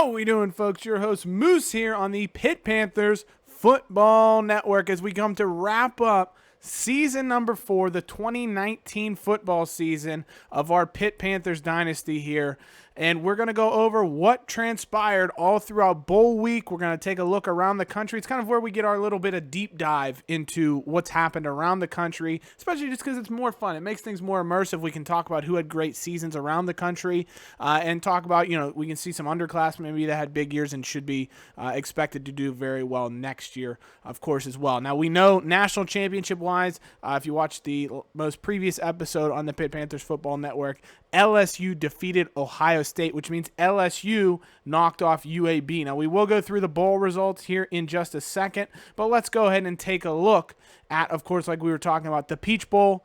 How we doing, folks? Your host Moose here on the Pitt Panthers Football Network as we come to wrap up season number 4, the 2019 football season of our Pitt Panthers Dynasty here. And we're going to go over what transpired all throughout bowl week. We're going to take a look around the country. It's kind of where we get our little bit of deep dive into what's happened around the country, especially just because it's more fun. It makes things more immersive. We can talk about who had great seasons around the country and talk about, we can see some underclassmen maybe that had big years and should be expected to do very well next year, of course, as well. Now, we know national championship-wise, if you watch the most previous episode on the Pitt Panthers Football Network, LSU defeated Ohio State, which means LSU knocked off UAB. Now, we will go through the bowl results here in just a second, but let's go ahead and take a look at, of course, like we were talking about, the Peach Bowl,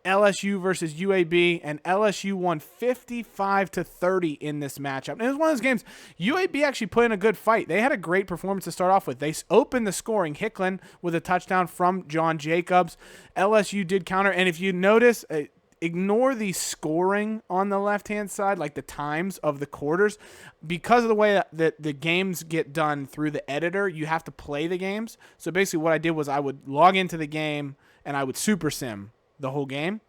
LSU versus UAB, and LSU won 55-30 in this matchup. And it was one of those games, UAB actually put in a good fight. They had a great performance to start off with. They opened the scoring, Hicklin with a touchdown from John Jacobs. LSU did counter, and if you notice, ignore the scoring on the left-hand side, like the times of the quarters. Because of the way that the games get done through the editor, you have to play the games. So basically what I did was I would log into the game and I would super sim the whole game.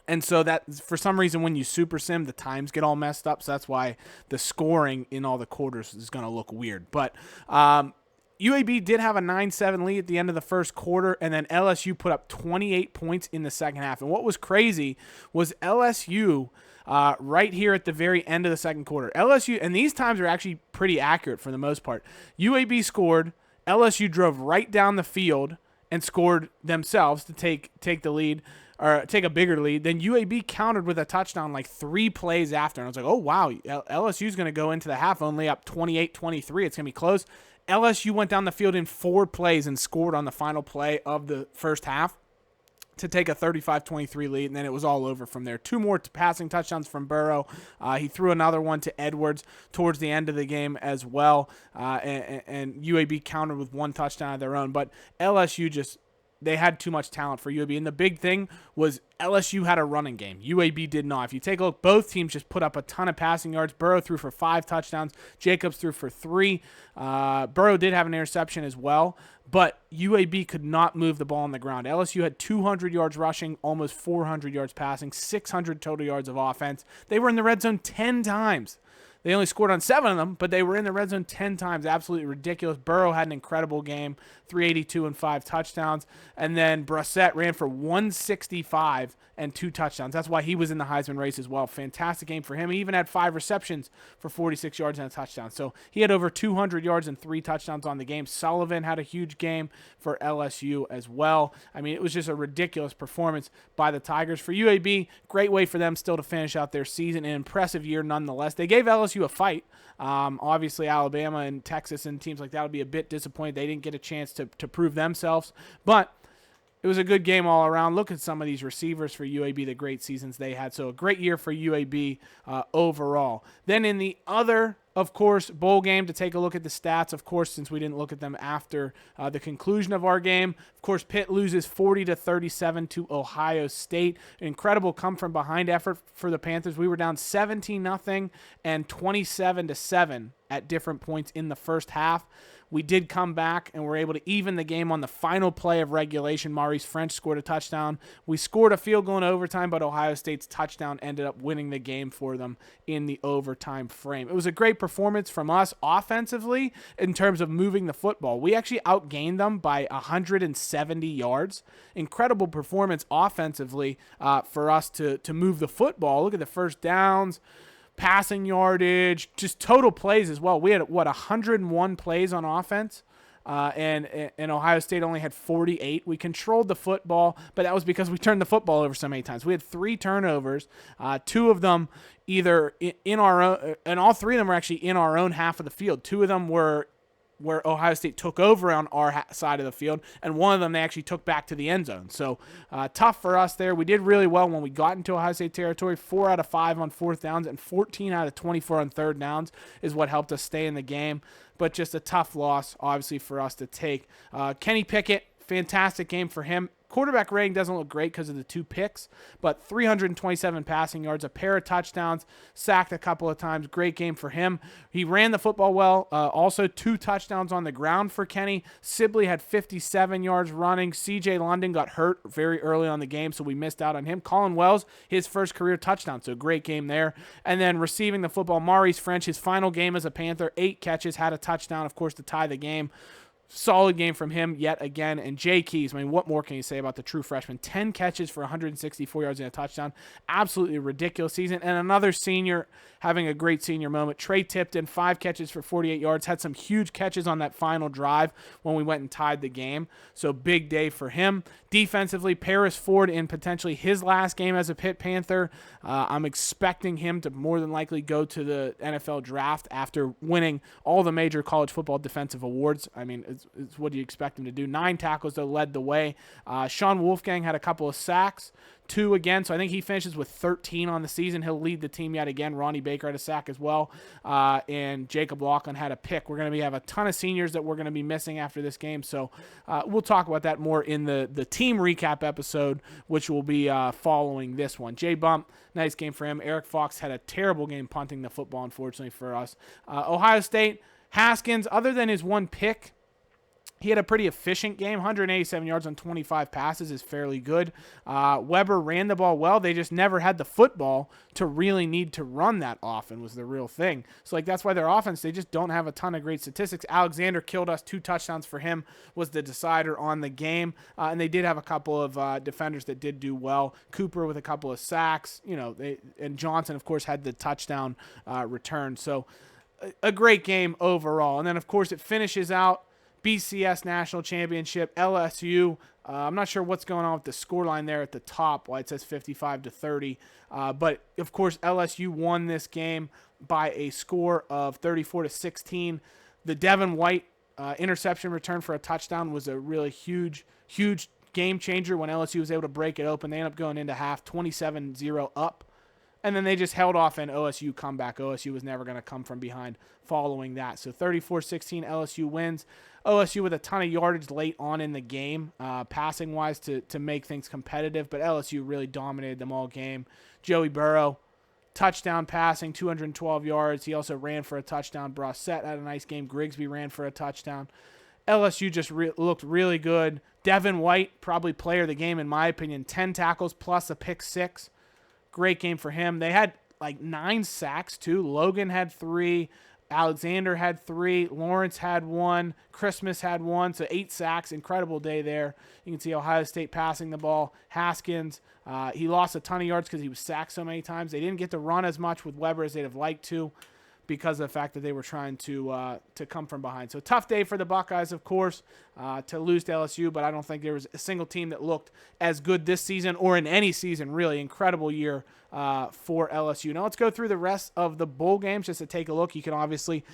And so that, for some reason, when you super sim, the times get all messed up. So that's why the scoring in all the quarters is going to look weird. But UAB did have a 9-7 lead at the end of the first quarter, and then LSU put up 28 points in the second half. And what was crazy was LSU right here at the very end of the second quarter. LSU, and these times are actually pretty accurate for the most part. UAB scored, LSU drove right down the field and scored themselves to take the lead, or take a bigger lead. Then UAB countered with a touchdown like 3 plays after. And I was like, oh, wow, LSU's going to go into the half only up 28-23. It's going to be close. LSU went down the field in 4 plays and scored on the final play of the first half to take a 35-23 lead, and then it was all over from there. 2 more passing touchdowns from Burrow. He threw another one to Edwards towards the end of the game as well, and UAB countered with 1 touchdown of their own. But LSU they had too much talent for UAB. And the big thing was LSU had a running game. UAB did not. If you take a look, both teams just put up a ton of passing yards. Burrow threw for 5 touchdowns. Jacobs threw for 3. Burrow did have an interception as well, but UAB could not move the ball on the ground. LSU had 200 yards rushing, almost 400 yards passing, 600 total yards of offense. They were in the red zone 10 times. They only scored on 7 of them, but they were in the red zone 10 times. Absolutely ridiculous. Burrow had an incredible game, 382 and 5 touchdowns. And then Brissett ran for 165 and 2 touchdowns. That's why he was in the Heisman race as well. Fantastic game for him. He even had 5 receptions for 46 yards and a touchdown. So he had over 200 yards and 3 touchdowns on the game. Sullivan had a huge game for LSU as well. I mean, it was just a ridiculous performance by the Tigers. For UAB, great way for them still to finish out their season. An impressive year nonetheless. They gave LSU a fight. Obviously, Alabama and Texas and teams like that would be a bit disappointed. They didn't get a chance to prove themselves. But it was a good game all around. Look at some of these receivers for UAB, the great seasons they had. So a great year for UAB overall. Then in the other, of course, bowl game, to take a look at the stats, of course, since we didn't look at them after the conclusion of our game. Of course, Pitt loses 40-37 to Ohio State. An incredible come-from-behind effort for the Panthers. We were down 17-0 and 27-7 at different points in the first half. We did come back and were able to even the game on the final play of regulation. Maurice French scored a touchdown. We scored a field goal in overtime, but Ohio State's touchdown ended up winning the game for them in the overtime frame. It was a great performance from us offensively in terms of moving the football. We actually outgained them by 170 yards. Incredible performance offensively for us to move the football. Look at the first downs, passing yardage, just total plays as well. We had, 101 plays on offense, and Ohio State only had 48. We controlled the football, but that was because we turned the football over so many times. We had 3 turnovers, 2 of them either in our own, and all 3 of them were actually in our own half of the field. 2 of them were where Ohio State took over on our side of the field, and one of them they actually took back to the end zone. So tough for us there. We did really well when we got into Ohio State territory. 4 out of 5 on 4th downs and 14 out of 24 on 3rd downs is what helped us stay in the game. But just a tough loss, obviously, for us to take. Kenny Pickett, fantastic game for him. quarterback rating doesn't look great because of the 2 picks, but 327 passing yards, a pair of touchdowns, sacked a couple of times. Great game for him. He ran the football well. Also 2 touchdowns on the ground for Kenny. Sibley had 57 yards running. C.J. London got hurt very early on the game, so we missed out on him. Colin Wells, his first career touchdown, so great game there. And then receiving the football, Maurice French, his final game as a Panther, 8 catches, had a touchdown, of course, to tie the game. Solid game from him yet again. And Jay Keys, I mean, what more can you say about the true freshman? 10 catches for 164 yards and a touchdown. Absolutely ridiculous season. And another senior having a great senior moment. Trey Tipton, 5 catches for 48 yards. Had some huge catches on that final drive when we went and tied the game. So big day for him. Defensively, Paris Ford in potentially his last game as a Pitt Panther. I'm expecting him to more than likely go to the NFL draft after winning all the major college football defensive awards. I mean, it's what do you expect him to do? 9 tackles, though, led the way. Sean Wolfgang had a couple of sacks, 2 again, so I think he finishes with 13 on the season. He'll lead the team yet again. Ronnie Baker had a sack as well, and Jacob Laughlin had a pick. We're going to have a ton of seniors that we're going to be missing after this game, so we'll talk about that more in the team recap episode, which will be following this one. Jay Bump, nice game for him. Eric Fox had a terrible game punting the football, unfortunately for us. Ohio State, Haskins, other than his 1 pick, he had a pretty efficient game. 187 yards on 25 passes is fairly good. Weber ran the ball well. They just never had the football to really need to run that often was the real thing. So, that's why their offense, they just don't have a ton of great statistics. Alexander killed us. 2 touchdowns for him was the decider on the game. And they did have a couple of defenders that did do well. Cooper with a couple of sacks. And Johnson, of course, had the touchdown return. So, a great game overall. And then, of course, it finishes out BCS National Championship, LSU. I'm not sure what's going on with the scoreline there at the top, why it says 55-30. But, of course, LSU won this game by a score of 34-16. The Devin White interception return for a touchdown was a really huge game changer when LSU was able to break it open. They ended up going into half 27-0 up. And then they just held off an OSU comeback. OSU was never going to come from behind following that. So 34-16, LSU wins. OSU with a ton of yardage late on in the game, passing-wise to make things competitive. But LSU really dominated them all game. Joey Burrow, touchdown passing, 212 yards. He also ran for a touchdown. Brossette had a nice game. Grigsby ran for a touchdown. LSU just looked really good. Devin White, probably player of the game in my opinion. 10 tackles plus a pick 6. Great game for him. They had 9 sacks too. Logan had 3. Alexander had 3. Lawrence had 1. Christmas had 1. So 8 sacks. Incredible day there. You can see Ohio State passing the ball. Haskins, he lost a ton of yards because he was sacked so many times. They didn't get to run as much with Weber as they'd have liked to, because of the fact that they were trying to come from behind. So tough day for the Buckeyes, of course, to lose to LSU, but I don't think there was a single team that looked as good this season or in any season, really. Incredible year for LSU. Now let's go through the rest of the bowl games just to take a look. You can obviously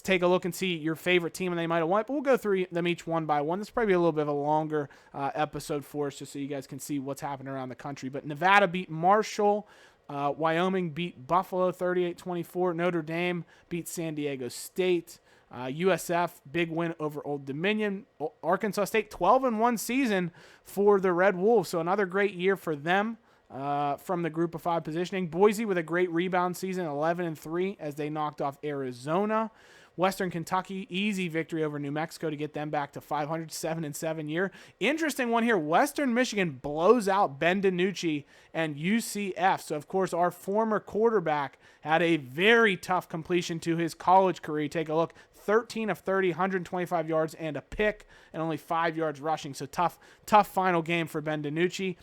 take a look and see your favorite team and they might have won, but we'll go through them each one by one. This is probably a little bit of a longer episode for us just so you guys can see what's happening around the country. But Nevada beat Marshall. Wyoming beat Buffalo 38-24. Notre Dame beat San Diego State. USF, big win over Old Dominion. Arkansas State, 12-1 season for the Red Wolves. So another great year for them from the group of 5 positioning. Boise with a great rebound season, 11-3 as they knocked off Arizona. Western Kentucky, easy victory over New Mexico to get them back to 500, 7-7 year. Interesting one here. Western Michigan blows out Ben DiNucci and UCF. So, of course, our former quarterback had a very tough completion to his college career. Take a look. 13 of 30, 125 yards and a pick, and only 5 yards rushing. So tough final game for Ben DiNucci.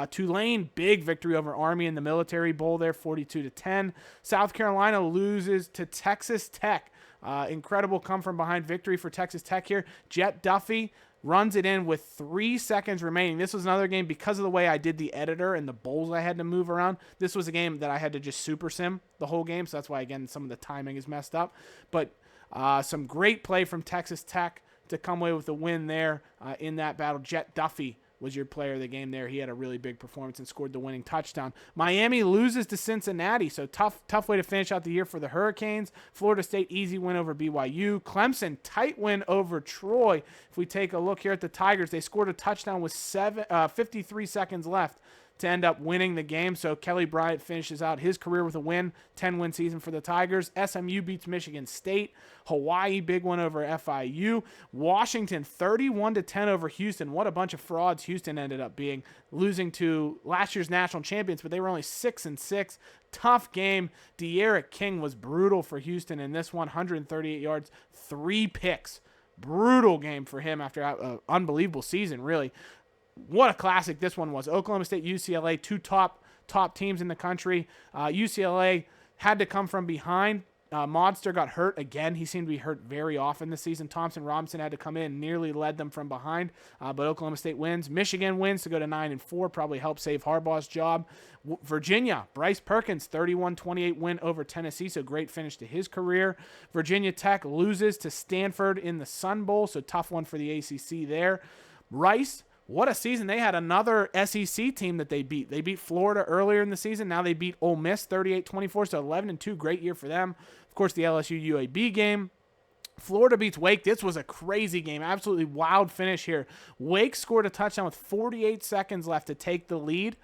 Tulane, big victory over Army in the Military Bowl there, 42-10. South Carolina loses to Texas Tech. Incredible come-from-behind victory for Texas Tech here. Jet Duffy runs it in with 3 seconds remaining. This was another game because of the way I did the editor and the bowls I had to move around. This was a game that I had to just super sim the whole game, so that's why, again, some of the timing is messed up. But some great play from Texas Tech to come away with a win there in that battle. Jet Duffy was your player of the game there. He had a really big performance and scored the winning touchdown. Miami loses to Cincinnati, so tough way to finish out the year for the Hurricanes. Florida State, easy win over BYU. Clemson, tight win over Troy. If we take a look here at the Tigers, they scored a touchdown with 53 seconds left to end up winning the game. So Kelly Bryant finishes out his career with a win, 10-win season for the Tigers. SMU beats Michigan State. Hawaii, big one over FIU. Washington, 31-10 over Houston. What a bunch of frauds Houston ended up being, losing to last year's national champions, but they were only 6-6. Tough game. De'Aaron King was brutal for Houston in this one, 138 yards, 3 picks. Brutal game for him after an unbelievable season, really. What a classic this one was. Oklahoma State, UCLA, two top teams in the country. UCLA had to come from behind. Modster got hurt again. He seemed to be hurt very often this season. Thompson Robinson had to come in and nearly led them from behind, but Oklahoma State wins. Michigan wins to go to 9-4, probably help save Harbaugh's job. Virginia, Bryce Perkins, 31-28 win over Tennessee, so great finish to his career. Virginia Tech loses to Stanford in the Sun Bowl, so tough one for the ACC there. Rice, what a season. They had another SEC team that they beat. They beat Florida earlier in the season. Now they beat Ole Miss 38-24, so 11-2, great year for them. Of course, the LSU UAB game. Florida beats Wake. This was a crazy game. Absolutely wild finish here. Wake scored a touchdown with 48 seconds left to take the lead.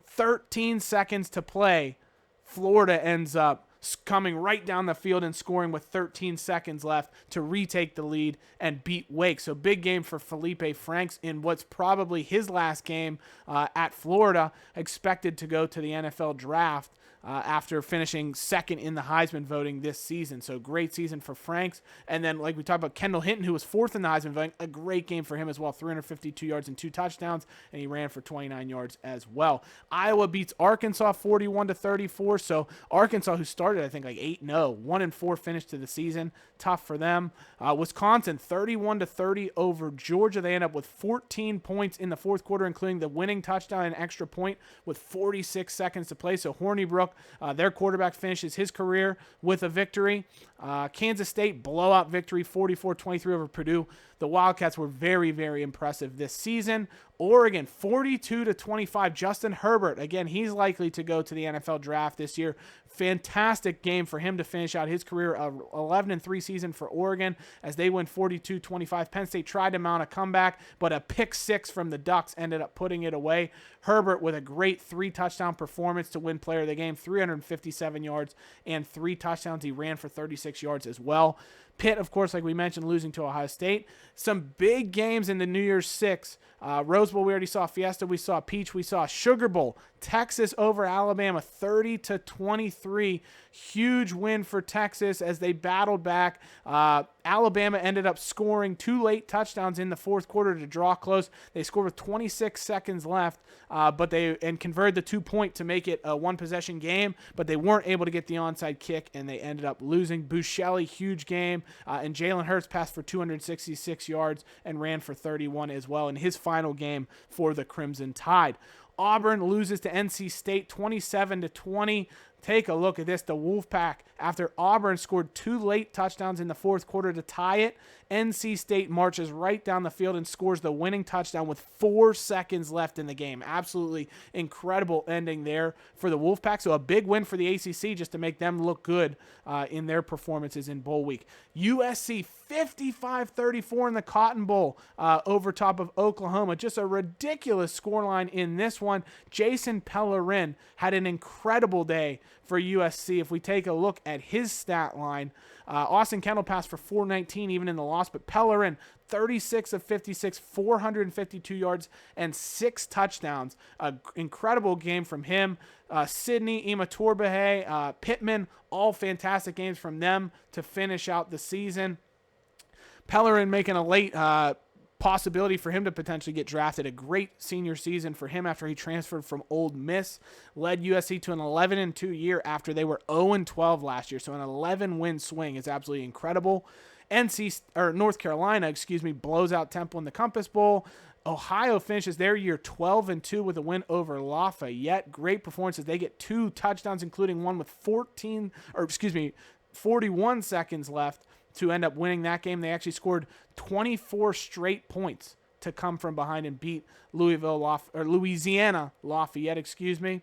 13 seconds to play. Florida ends up coming right down the field and scoring with 13 seconds left to retake the lead and beat Wake. So big game for Felipe Franks in what's probably his last game at Florida, expected to go to the NFL draft after finishing second in the Heisman voting this season. So great season for Franks. And then, like we talked about, Kendall Hinton, who was fourth in the Heisman voting, a great game for him as well. 352 yards and 2 touchdowns, and he ran for 29 yards as well. Iowa beats Arkansas 41-34. So Arkansas, who started, I think, like 8-0, 1-4 finish to the season. Tough for them. Wisconsin 31-30 over Georgia. They end up with 14 points in the fourth quarter, including the winning touchdown and extra point with 46 seconds to play. So Hornibrook, their quarterback, finishes his career with a victory. Kansas State blowout victory 44-23 over Purdue. The Wildcats were very, very impressive this season. Oregon 42-25. Justin Herbert, again, he's likely to go to the NFL draft this year. Fantastic game for him to finish out his career. 11-3 season for Oregon as they win 42-25. Penn State tried to mount a comeback, but a pick six from the Ducks ended up putting it away. Herbert with a great 3-touchdown performance to win player of the game, 357 yards and 3 touchdowns. He ran for 36 yards as well. Pitt, of course, like we mentioned, losing to Ohio State. Some big games in the New Year's Six. Rose Bowl, we already saw. Fiesta, we saw. Peach, we saw. Sugar Bowl, Texas over Alabama, 30-23. Huge win for Texas as they battled back. Alabama ended up scoring 2 late touchdowns in the fourth quarter to draw close. They scored with 26 seconds left, but they converted the 2-point to make it a 1-possession game, but they weren't able to get the onside kick, and they ended up losing. Buscelli, huge game, and Jalen Hurts passed for 266 yards and ran for 31 as well in his final game for the Crimson Tide. Auburn loses to NC State 27-20. Take a look at this. The Wolfpack, after Auburn scored 2 late touchdowns in the fourth quarter to tie it, NC State marches right down the field and scores the winning touchdown with 4 seconds left in the game. Absolutely incredible ending there for the Wolfpack. So a big win for the ACC just to make them look good in their performances in bowl week. USC 55-34 in the Cotton Bowl over top of Oklahoma. Just a ridiculous scoreline in this one. Jason Pellerin had an incredible day for USC. If we take a look at his stat line, Austin Kendall passed for 419 even in the loss, but Pellerin 36 of 56, 452 yards and 6 touchdowns. Incredible game from him. Sydney, Ima Torbehe, Pittman, all fantastic games from them to finish out the season. Pellerin making a late possibility for him to potentially get drafted. A great senior season for him after he transferred from Ole Miss. Led USC to an 11-2 year after they were 0-12 last year. So an 11-win swing is absolutely incredible. North Carolina, blows out Temple in the Compass Bowl. Ohio finishes their year 12-2 with a win over Lafayette. Great performances. They get 2 touchdowns, including one with 41 seconds left to end up winning that game. They actually scored 24 straight points to come from behind and beat Louisiana Lafayette,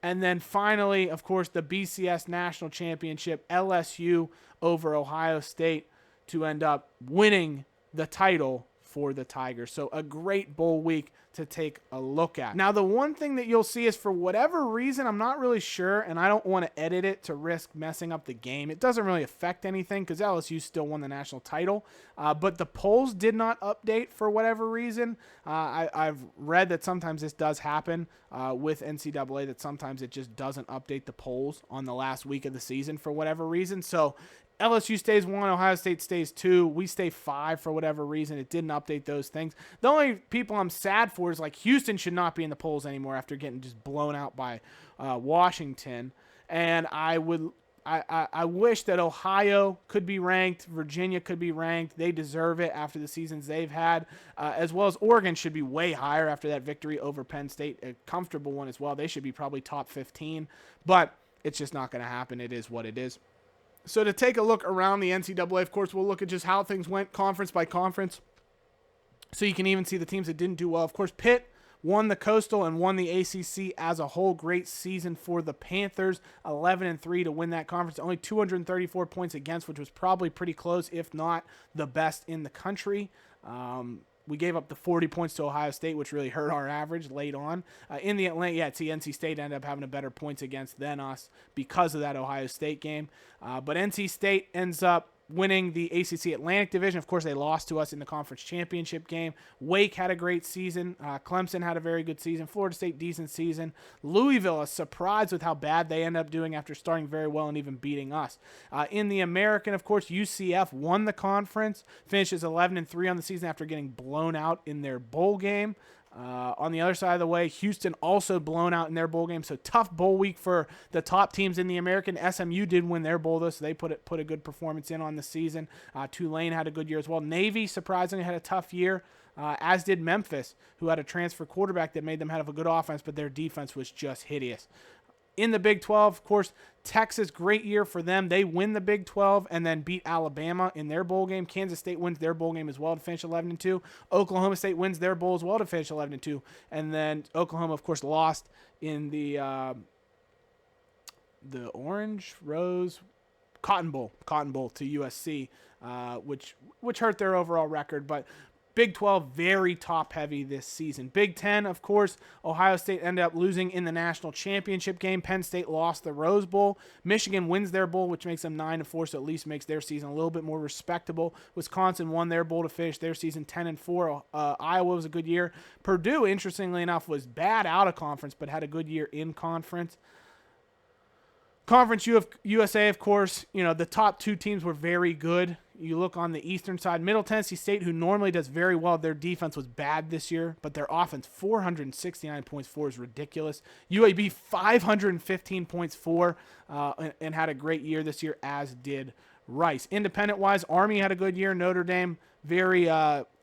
And then finally, of course, the BCS National Championship, LSU over Ohio State to end up winning the title for the Tigers. So a great bowl week to take a look at. Now, the one thing that you'll see is, for whatever reason, I'm not really sure, and I don't want to edit it to risk messing up the game. It doesn't really affect anything because LSU still won the national title, but the polls did not update for whatever reason. I've read that sometimes this does happen with NCAA, that sometimes it just doesn't update the polls on the last week of the season for whatever reason. So LSU stays 1, Ohio State stays 2, we stay 5 for whatever reason. It didn't update those things. The only people I'm sad for is, like, Houston should not be in the polls anymore after getting just blown out by Washington. And I wish that Ohio could be ranked, Virginia could be ranked. They deserve it after the seasons they've had, as well as Oregon should be way higher after that victory over Penn State, a comfortable one as well. They should be probably top 15, but it's just not going to happen. It is what it is. So to take a look around the NCAA, of course, we'll look at just how things went conference by conference. So you can even see the teams that didn't do well. Of course, Pitt won the Coastal and won the ACC as a whole. Great season for the Panthers, 11-3 to win that conference. Only 234 points against, which was probably pretty close, if not the best in the country. We gave up the 40 points to Ohio State, which really hurt our average late on. In the Atlantic, NC State ended up having a better points against than us because of that Ohio State game. But NC State ends up winning the ACC Atlantic Division. Of course, they lost to us in the conference championship game. Wake had a great season. Clemson had a very good season. Florida State, decent season. Louisville, a surprise with how bad they ended up doing after starting very well and even beating us. In the American, of course, UCF won the conference, finishes 11-3 on the season after getting blown out in their bowl game. On the other side of the way, Houston also blown out in their bowl game. So tough bowl week for the top teams in the American. SMU did win their bowl, though, so they put a good performance in on the season. Tulane had a good year as well. Navy, surprisingly, had a tough year, as did Memphis, who had a transfer quarterback that made them have a good offense, but their defense was just hideous. In the Big 12, of course, Texas, great year for them. They win the Big 12 and then beat Alabama in their bowl game. Kansas State wins their bowl game as well to finish 11-2. Oklahoma State wins their bowl as well to finish 11-2. And then Oklahoma, of course, lost in the Orange Rose Cotton Bowl to USC, which hurt their overall record. But Big 12, very top-heavy this season. Big 10, of course, Ohio State ended up losing in the national championship game. Penn State lost the Rose Bowl. Michigan wins their bowl, which makes them 9-4, so at least makes their season a little bit more respectable. Wisconsin won their bowl to finish their season 10-4. Iowa was a good year. Purdue, interestingly enough, was bad out of conference, but had a good year in conference. Conference USA, of course, the top two teams were very good. You look on the eastern side, Middle Tennessee State, who normally does very well. Their defense was bad this year, but their offense, 469 points for, is ridiculous. UAB, 515 points for, and had a great year this year, as did Rice. Independent-wise, Army had a good year. Notre Dame, very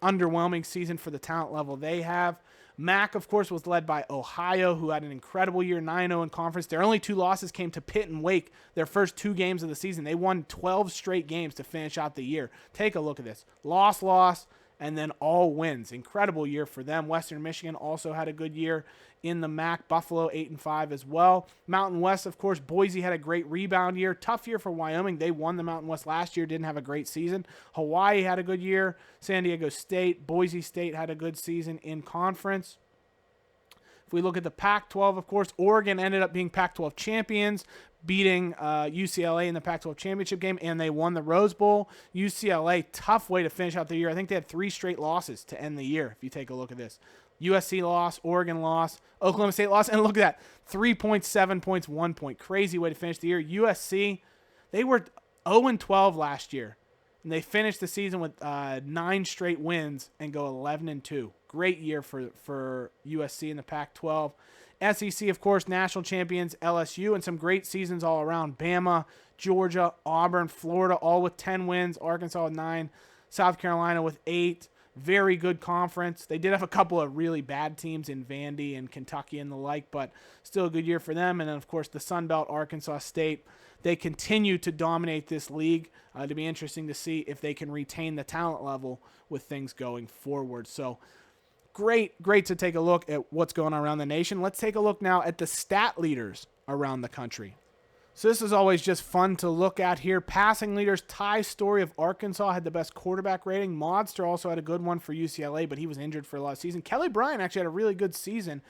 underwhelming season for the talent level they have. MAC, of course, was led by Ohio, who had an incredible year, 9-0 in conference. Their only two losses came to Pitt and Wake, their first two games of the season. They won 12 straight games to finish out the year. Take a look at this. Loss, and then all wins. Incredible year for them. Western Michigan also had a good year in the MAC. Buffalo, 8-5 as well. Mountain West, of course, Boise had a great rebound year. Tough year for Wyoming. They won the Mountain West last year, didn't have a great season. Hawaii had a good year. San Diego State, Boise State had a good season in conference. If we look at the Pac-12, of course, Oregon ended up being Pac-12 champions, beating UCLA in the Pac-12 championship game, and they won the Rose Bowl. UCLA, tough way to finish out the year. I think they had 3 straight losses to end the year, if you take a look at this. USC loss, Oregon loss, Oklahoma State loss, and look at that, 3 points, 7 points, 1 point. Crazy way to finish the year. USC, they were 0-12 last year, and they finished the season with 9 straight wins and go 11-2. Great year for USC in the Pac-12. SEC, of course, national champions LSU, and some great seasons all around. Bama, Georgia, Auburn, Florida, all with 10 wins. Arkansas with 9. South Carolina with 8. Very good conference. They did have a couple of really bad teams in Vandy and Kentucky and the like, but still a good year for them. And then, of course, the Sun Belt, Arkansas State. They continue to dominate this league. To be interesting to see if they can retain the talent level with things going forward. So great to take a look at what's going on around the nation. Let's take a look now at the stat leaders around the country. So this is always just fun to look at here. Passing leaders, Ty Story of Arkansas had the best quarterback rating. Modster also had a good one for UCLA, but he was injured for a lot of season. Kelly Bryant actually had a really good season.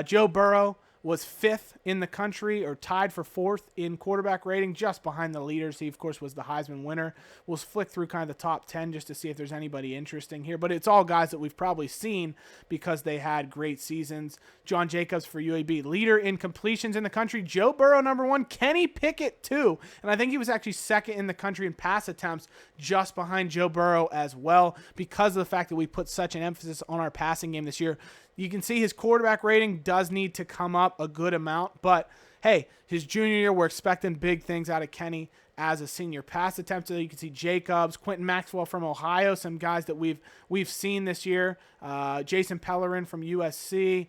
Joe Burrow was 5th in the country, or tied for 4th in quarterback rating, just behind the leaders. He, of course, was the Heisman winner. We'll flick through kind of the top 10 just to see if there's anybody interesting here. But it's all guys that we've probably seen because they had great seasons. John Jacobs for UAB, leader in completions in the country. Joe Burrow, number 1. Kenny Pickett, 2. And I think he was actually 2nd in the country in pass attempts, just behind Joe Burrow as well, because of the fact that we put such an emphasis on our passing game this year. You can see his quarterback rating does need to come up a good amount, but hey, his junior year, we're expecting big things out of Kenny as a senior. Pass attempt, you can see Jacobs, Quentin Maxwell from Ohio, some guys that we've seen this year. Jason Pellerin from USC.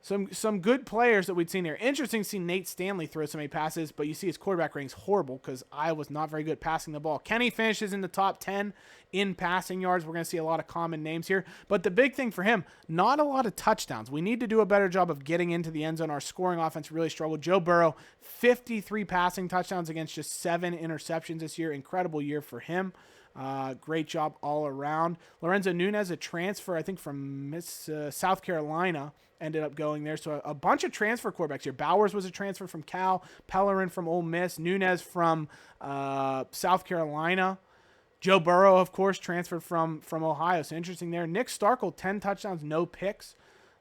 Some good players that we'd seen there. Interesting to see Nate Stanley throw so many passes, but you see his quarterback rating's horrible because Iowa's not very good at passing the ball. Kenny finishes in the top 10 in passing yards. We're going to see a lot of common names here. But the big thing for him, not a lot of touchdowns. We need to do a better job of getting into the end zone. Our scoring offense really struggled. Joe Burrow, 53 passing touchdowns against just 7 interceptions this year. Incredible year for him. Great job all around. Lorenzo Nunez, a transfer, I think, from South Carolina, ended up going there. So a bunch of transfer quarterbacks here. Bowers was a transfer from Cal, Pellerin from Ole Miss, Nunez from South Carolina. Joe Burrow, of course, transferred from Ohio. So interesting there. Nick Starkel, 10 touchdowns, no picks.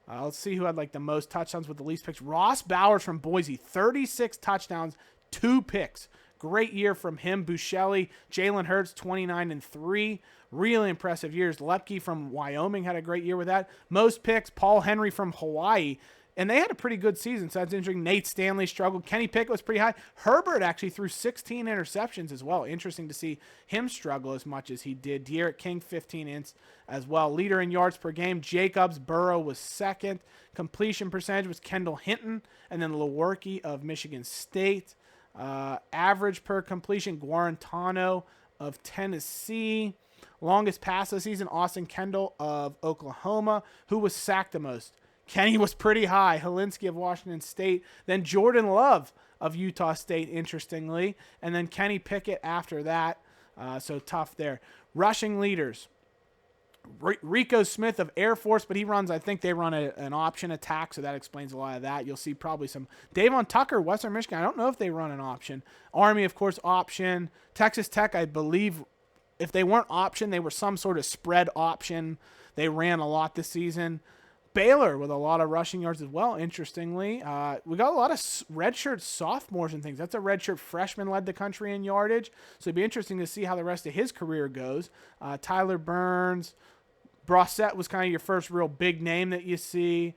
Let's see who had like the most touchdowns with the least picks. Ross Bowers from Boise, 36 touchdowns, 2 picks. Great year from him. Buscelli, Jalen Hurts, 29-3. Really impressive years. Lepke from Wyoming had a great year with that. Most picks, Paul Henry from Hawaii. And they had a pretty good season, so that's interesting. Nate Stanley struggled. Kenny Pickett was pretty high. Herbert actually threw 16 interceptions as well. Interesting to see him struggle as much as he did. De'Aaron King, 15 as well. Leader in yards per game, Jacobs. Burrow was 2nd. Completion percentage was Kendall Hinton. And then Lewerke of Michigan State. Average per completion, Guarantano of Tennessee. Longest pass of the season, Austin Kendall of Oklahoma. Who was sacked the most? Kenny was pretty high. Helinski of Washington State. Then Jordan Love of Utah State, interestingly. And then Kenny Pickett after that. So tough there. Rushing leaders. Rico Smith of Air Force, but I think they run an option attack, so that explains a lot of that. You'll see probably some Davon Tucker, Western Michigan. I don't know if they run an option. Army, of course, option. Texas Tech, I believe, if they weren't option, they were some sort of spread option. They ran a lot this season. Baylor with a lot of rushing yards as well, interestingly. We got a lot of redshirt sophomores and things. That's a redshirt freshman led the country in yardage. So it'd be interesting to see how the rest of his career goes. Tyler Burns. Brossette was kind of your first real big name that you see.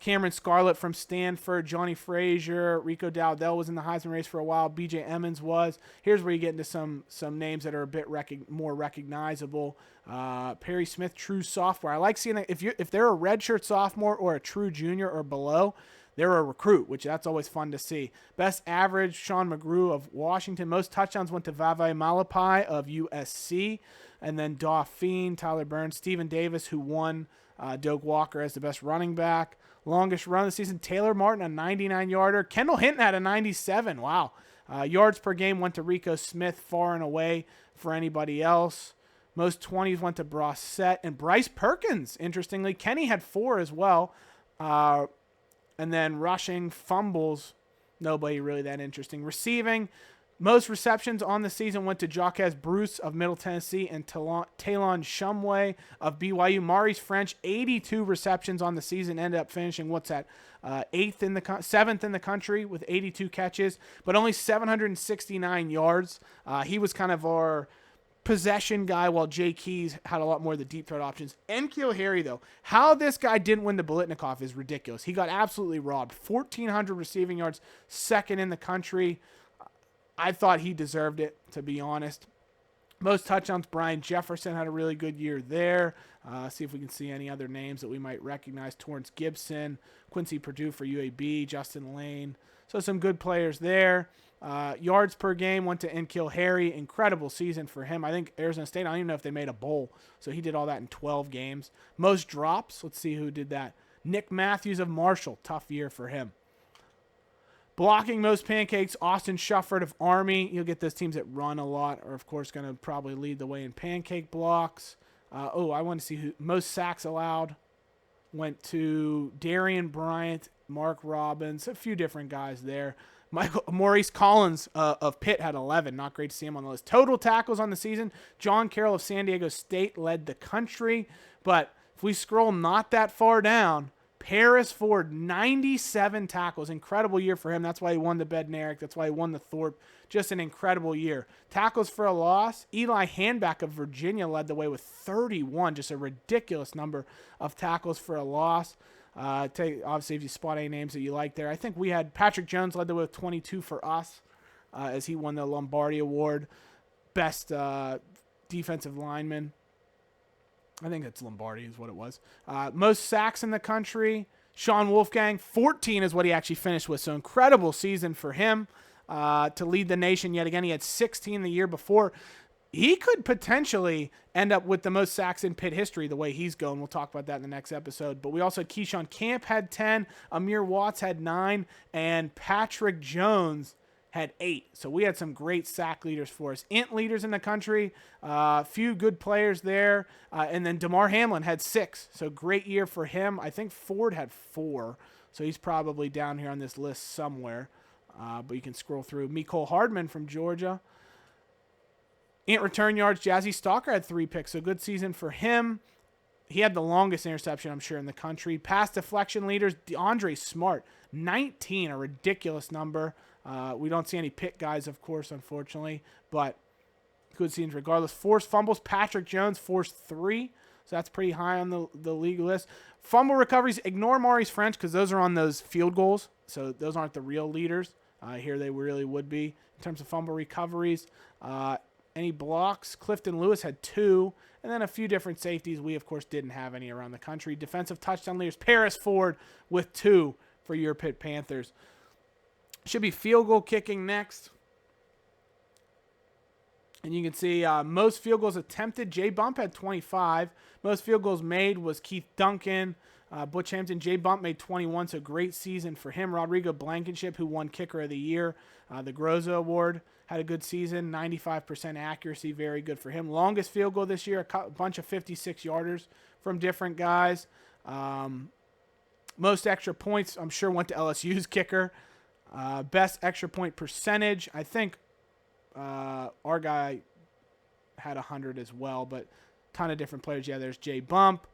Cameron Scarlett from Stanford, Johnny Frazier, Rico Dowdell was in the Heisman race for a while. B.J. Emmons was. Here's where you get into some names that are a bit more recognizable. Perry Smith, true sophomore. I like seeing that if they're a redshirt sophomore or a true junior or below, they're a recruit, which that's always fun to see. Best average, Sean McGrew of Washington. Most touchdowns went to Vavae Malapai of USC. And then Dauphine, Tyler Burns, Stephen Davis, who won Doak Walker as the best running back. Longest run of the season, Taylor Martin, a 99-yarder. Kendall Hinton had a 97. Wow. Yards per game went to Rico Smith, far and away for anybody else. Most 20s went to Brossette. And Bryce Perkins, interestingly. Kenny had 4 as well. And then rushing, fumbles, nobody really that interesting. Receiving, most receptions on the season went to Jaquez Bruce of Middle Tennessee and Talon Shumway of BYU. Maurice French, 82 receptions on the season, ended up finishing, 7th in the country with 82 catches, but only 769 yards. He was kind of our possession guy, while Jay Keys had a lot more of the deep threat options. N'Keal Harry, though, how this guy didn't win the Biletnikoff is ridiculous. He got absolutely robbed. 1,400 receiving yards, 2nd in the country. I thought he deserved it, to be honest. Most touchdowns, Brian Jefferson had a really good year there. See if we can see any other names that we might recognize. Torrance Gibson, Quincy Purdue for UAB, Justin Lane. So some good players there. Yards per game went to N'Keal Harry. Incredible season for him. I think Arizona State, I don't even know if they made a bowl. So he did all that in 12 games. Most drops, let's see who did that. Nick Matthews of Marshall. Tough year for him. Blocking most pancakes, Austin Shufford of Army. You'll get those teams that run a lot are, of course, going to probably lead the way in pancake blocks. I want to see who most sacks allowed. Went to Darian Bryant, Mark Robbins, a few different guys there. Maurice Collins of Pitt had 11. Not great to see him on the list. Total tackles on the season, John Carroll of San Diego State led the country. But if we scroll not that far down, Paris Ford, 97 tackles. Incredible year for him. That's why he won the Bednarik. That's why he won the Thorpe. Just an incredible year. Tackles for a loss, Eli Handback of Virginia led the way with 31. Just a ridiculous number of tackles for a loss. Obviously, if you spot any names that you like there. I think we had Patrick Jones led the way with 22 for us as he won the Lombardi Award. Best defensive lineman. I think it's Lombardi is what it was. Most sacks in the country. Sean Wolfgang, 14 is what he actually finished with. So incredible season for him to lead the nation yet again. He had 16 the year before. He could potentially end up with the most sacks in Pitt history the way he's going. We'll talk about that in the next episode. But we also had Keyshawn Camp had 10, Amir Watts had 9, and Patrick Jones had 8. So we had some great sack leaders for us. Int leaders in the country, a few good players there. And then DeMar Hamlin had 6. So great year for him. I think Ford had 4. So he's probably down here on this list somewhere. But you can scroll through. Mecole Hardman from Georgia. Int return yards, Jazzy Stalker had 3 picks. So good season for him. He had the longest interception, I'm sure, in the country. Pass deflection leaders, DeAndre Smart, 19, a ridiculous number. We don't see any Pitt guys, of course, unfortunately, but good scenes regardless. Forced fumbles, Patrick Jones forced 3, so that's pretty high on the league list. Fumble recoveries, ignore Maurice French because those are on those field goals, so those aren't the real leaders. Here they really would be in terms of fumble recoveries. Any blocks, Clifton Lewis had 2, and then a few different safeties. We, of course, didn't have any around the country. Defensive touchdown leaders, Paris Ford with 2 for your Pitt Panthers. Should be field goal kicking next. And you can see most field goals attempted. Jay Bump had 25. Most field goals made was Keith Duncan. Butch Hampton, Jay Bump made 21, so great season for him. Rodrigo Blankenship, who won Kicker of the Year, the Groza Award, had a good season, 95% accuracy, very good for him. Longest field goal this year, a bunch of 56-yarders from different guys. Most extra points, I'm sure, went to LSU's kicker. Best extra point percentage, I think our guy had 100 as well, but a ton of different players. Yeah, there's Jay Bump.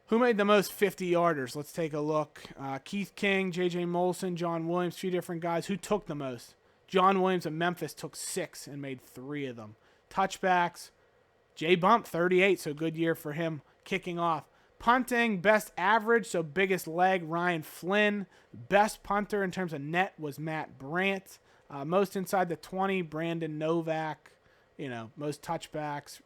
Who made the most 50-yarders? Let's take a look. Keith King, J.J. Molson, John Williams, a few different guys. Who took the most? John Williams of Memphis took 6 and made 3 of them. Touchbacks, Jay Bump, 38, so good year for him kicking off. Punting, best average, so biggest leg, Ryan Flynn. Best punter in terms of net was Matt Brandt. Most inside the 20, Brandon Novak. Most touchbacks,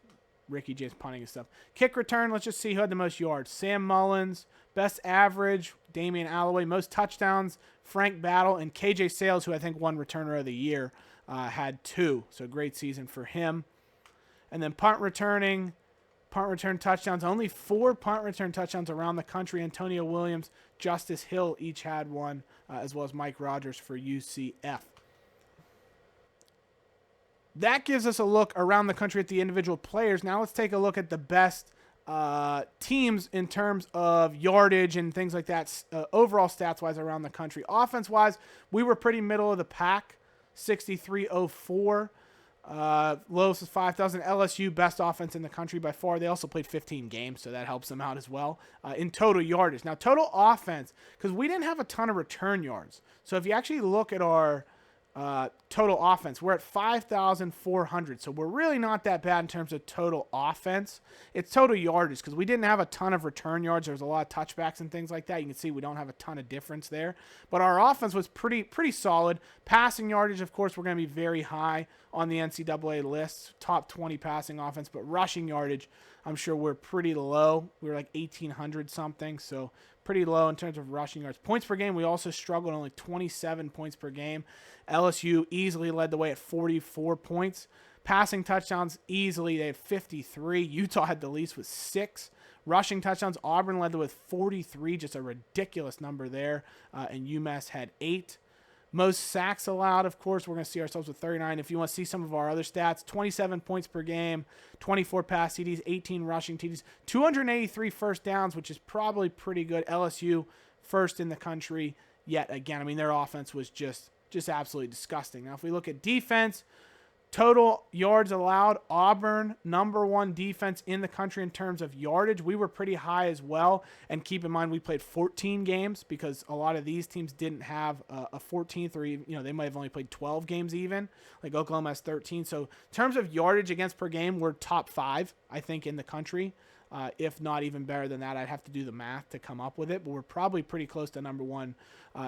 Ricky James punting and stuff. Kick return, let's just see who had the most yards. Sam Mullins, best average, Damian Alloway. Most touchdowns, Frank Battle, and KJ Sales, who I think won returner of the year, had 2. So great season for him. And then punt return touchdowns. Only 4 punt return touchdowns around the country. Antonio Williams, Justice Hill each had 1, as well as Mike Rogers for UCF. That gives us a look around the country at the individual players. Now let's take a look at the best teams in terms of yardage and things like that, overall stats-wise around the country. Offense-wise, we were pretty middle of the pack, 6304. Lowest is 5,000. LSU, best offense in the country by far. They also played 15 games, so that helps them out as well. In total yardage. Now, total offense, because we didn't have a ton of return yards. So if you actually look at our total offense, we're at 5,400. So we're really not that bad in terms of total offense. It's total yardage because we didn't have a ton of return yards. There was a lot of touchbacks and things like that. You can see we don't have a ton of difference there. But our offense was pretty solid. Passing yardage, of course, we're going to be very high on the NCAA list. Top 20 passing offense. But rushing yardage, I'm sure we're pretty low. We were like 1,800 something, so pretty low in terms of rushing yards. Points per game, we also struggled, only 27 points per game. LSU easily led the way at 44 points. Passing touchdowns, easily, they had 53. Utah had the least with 6. Rushing touchdowns, Auburn led with 43, just a ridiculous number there, and UMass had 8. Most sacks allowed, of course, we're going to see ourselves with 39. If you want to see some of our other stats, 27 points per game, 24 pass TDs, 18 rushing TDs, 283 first downs, which is probably pretty good. LSU first in the country yet again. I mean, their offense was just absolutely disgusting. Now, if we look at defense, total yards allowed, Auburn, number 1 defense in the country in terms of yardage. We were pretty high as well. And keep in mind, we played 14 games because a lot of these teams didn't have a 14th, or even, they might have only played 12 games even. Like Oklahoma has 13. So in terms of yardage against per game, we're top 5, I think, in the country. If not even better than that. I'd have to do the math to come up with it, but we're probably pretty close to number 1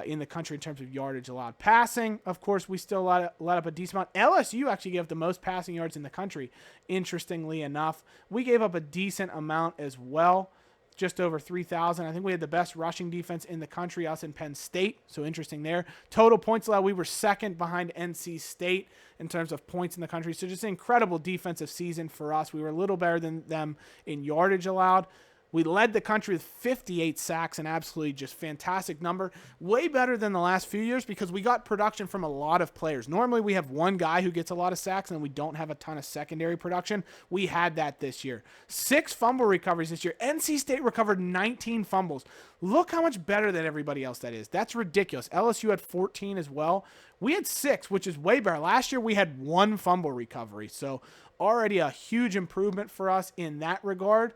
in the country in terms of yardage allowed. Passing, of course, we still let up a decent amount. LSU actually gave up the most passing yards in the country, interestingly enough. We gave up a decent amount as well, just over 3,000. I think we had the best rushing defense in the country, us in Penn State, so interesting there. Total points allowed, we were second behind NC State in terms of points in the country, so just an incredible defensive season for us. We were a little better than them in yardage allowed. We led the country with 58 sacks, an absolutely just fantastic number. Way better than the last few years because we got production from a lot of players. Normally we have one guy who gets a lot of sacks and we don't have a ton of secondary production. We had that this year. 6 fumble recoveries this year. NC State recovered 19 fumbles. Look how much better than everybody else that is. That's ridiculous. LSU had 14 as well. We had 6, which is way better. Last year we had 1 fumble recovery. So already a huge improvement for us in that regard.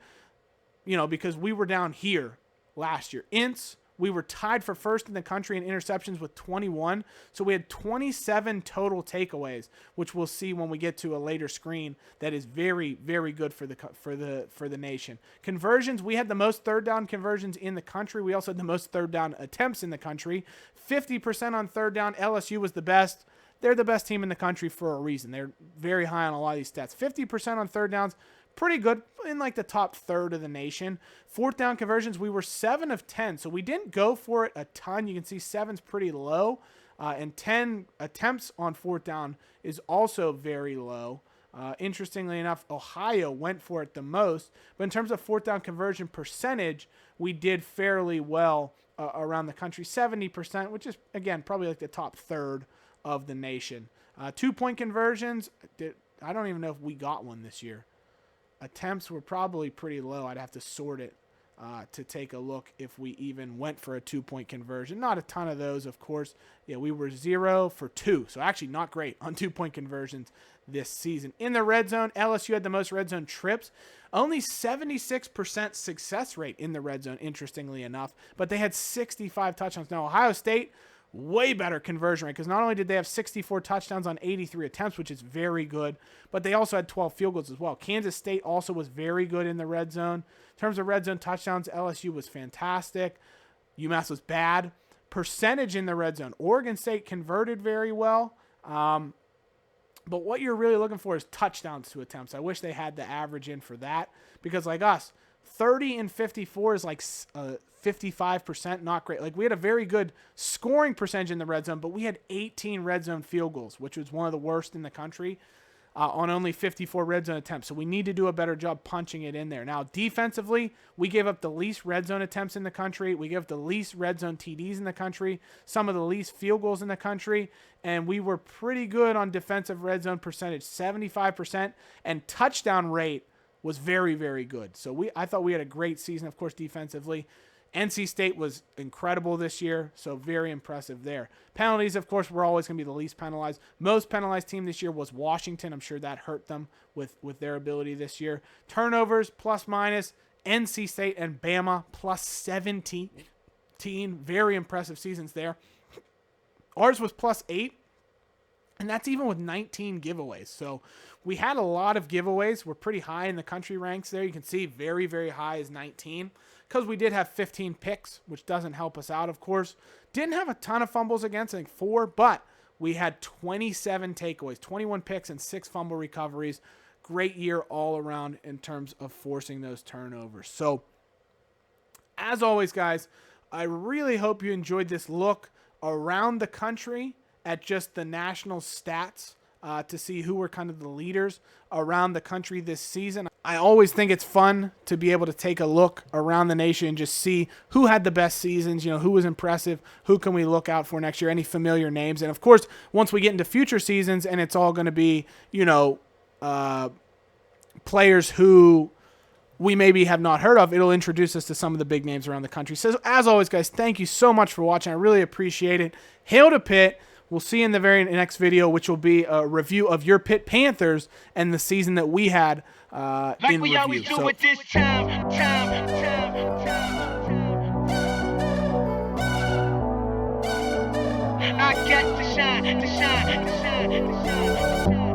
Because we were down here last year. We were tied for first in the country in interceptions with 21. So we had 27 total takeaways, which we'll see when we get to a later screen. That is very, very good for the nation. Conversions, we had the most third down conversions in the country. We also had the most third down attempts in the country. 50% on third down. LSU was the best. They're the best team in the country for a reason. They're very high on a lot of these stats. 50% on third downs. Pretty good, in like the top third of the nation. Fourth down conversions, we were 7 of 10, so we didn't go for it a ton. You can see 7's pretty low, and 10 attempts on fourth down is also very low. Interestingly enough, Ohio went for it the most, but in terms of fourth down conversion percentage, we did fairly well around the country, 70%, which is, again, probably like the top third of the nation. 2-point conversions, I don't even know if we got one this year. Attempts were probably pretty low. I'd have to sort it to take a look if we even went for a 2-point conversion. Not a ton of those, of course. Yeah, we were 0 for 2, so actually not great on 2-point conversions this season. In the red zone, LSU had the most red zone trips. Only 76% success rate in the red zone, interestingly enough, but they had 65 touchdowns. Now, Ohio State, way better conversion rate because not only did they have 64 touchdowns on 83 attempts, which is very good, but they also had 12 field goals as well. Kansas State also was very good in the red zone. In terms of red zone touchdowns, LSU was fantastic. UMass was bad. Percentage in the red zone, Oregon State converted very well. But what you're really looking for is touchdowns to attempts. I wish they had the average in for that because like us, 30 and 54 is like 55%, not great. Like we had a very good scoring percentage in the red zone, but we had 18 red zone field goals, which was one of the worst in the country on only 54 red zone attempts. So we need to do a better job punching it in there. Now, defensively, we gave up the least red zone attempts in the country. We gave up the least red zone TDs in the country, some of the least field goals in the country, and we were pretty good on defensive red zone percentage, 75%, and touchdown rate was very, very good. So I thought we had a great season, of course, defensively. NC State was incredible this year, so very impressive there. Penalties, of course, were always going to be the least penalized. Most penalized team this year was Washington. I'm sure that hurt them with their ability this year. Turnovers, plus minus, NC State and Bama, plus 17. Very impressive seasons there. Ours was plus 8. And that's even with 19 giveaways. So we had a lot of giveaways. We're pretty high in the country ranks there. You can see very, very high is 19 because we did have 15 picks, which doesn't help us out, of course. Didn't have a ton of fumbles against, I think 4, but we had 27 takeaways, 21 picks, and 6 fumble recoveries. great year all around in terms of forcing those turnovers. So, as always, guys, I really hope you enjoyed this look around the country at just the national stats to see who were kind of the leaders around the country this season. I always think it's fun to be able to take a look around the nation and just see who had the best seasons, who was impressive, who can we look out for next year, any familiar names. And, of course, once we get into future seasons and it's all going to be, players who we maybe have not heard of, it'll introduce us to some of the big names around the country. So, as always, guys, thank you so much for watching. I really appreciate it. Hail to Pitt. We'll see you in the very next video, which will be a review of your Pitt Panthers and the season that we had in review. I got to shine, to shine, to shine, to shine.